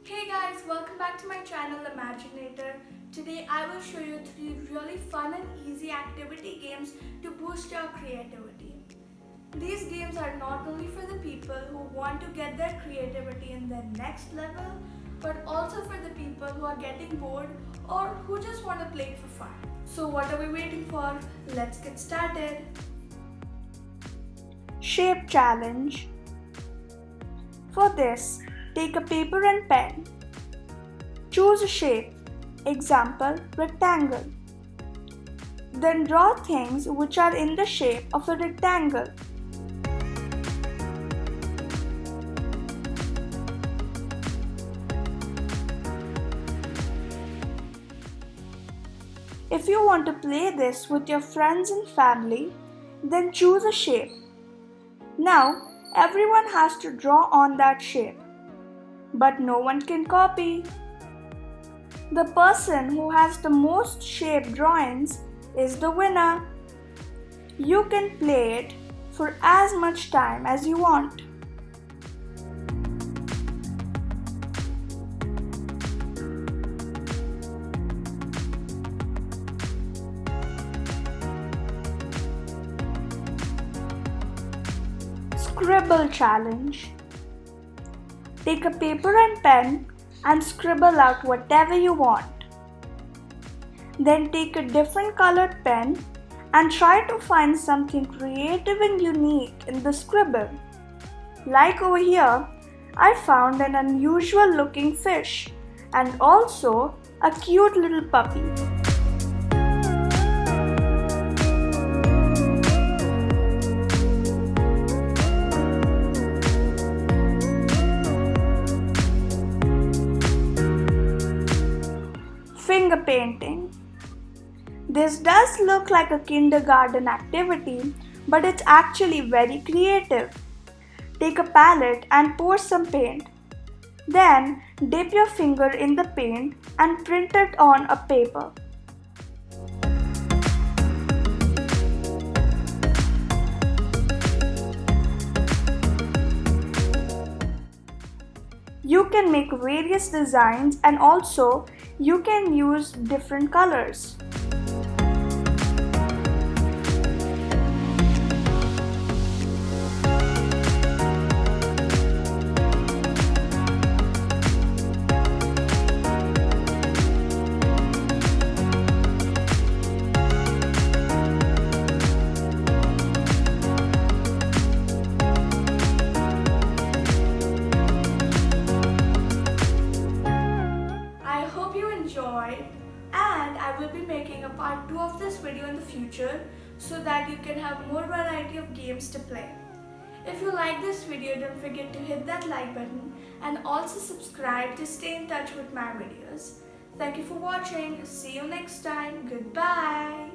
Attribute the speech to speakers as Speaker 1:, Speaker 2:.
Speaker 1: Hey guys, welcome back to my channel Imaginator. Today I will show you 3 really fun and easy activity games to boost your creativity. These games are not only for the people who want to get their creativity in their next level, but also for the people who are getting bored or who just want to play it for fun. So what are we waiting for? Let's get started.
Speaker 2: Shape challenge. For this, take a paper and pen. Choose a shape, example rectangle. Then draw things which are in the shape of a rectangle. If you want to play this with your friends and family, then choose a shape. Now, everyone has to draw on that shape, but no one can copy. The person who has the most shape drawings is the winner. You can play it for as much time as you want. Scribble challenge. Take a paper and pen and scribble out whatever you want. Then take a different colored pen and try to find something creative and unique in the scribble. Like over here, I found an unusual looking fish and also a cute little puppy. Finger painting. This does look like a kindergarten activity, but it's actually very creative. Take a palette and pour some paint. Then dip your finger in the paint and print it on a paper. You can make various designs and also you can use different colors.
Speaker 1: And I will be making a part 2 of this video in the future so that you can have more variety of games to play. If you like this video, don't forget to hit that like button and also subscribe to stay in touch with my videos. Thank you for watching. See you next time. Goodbye.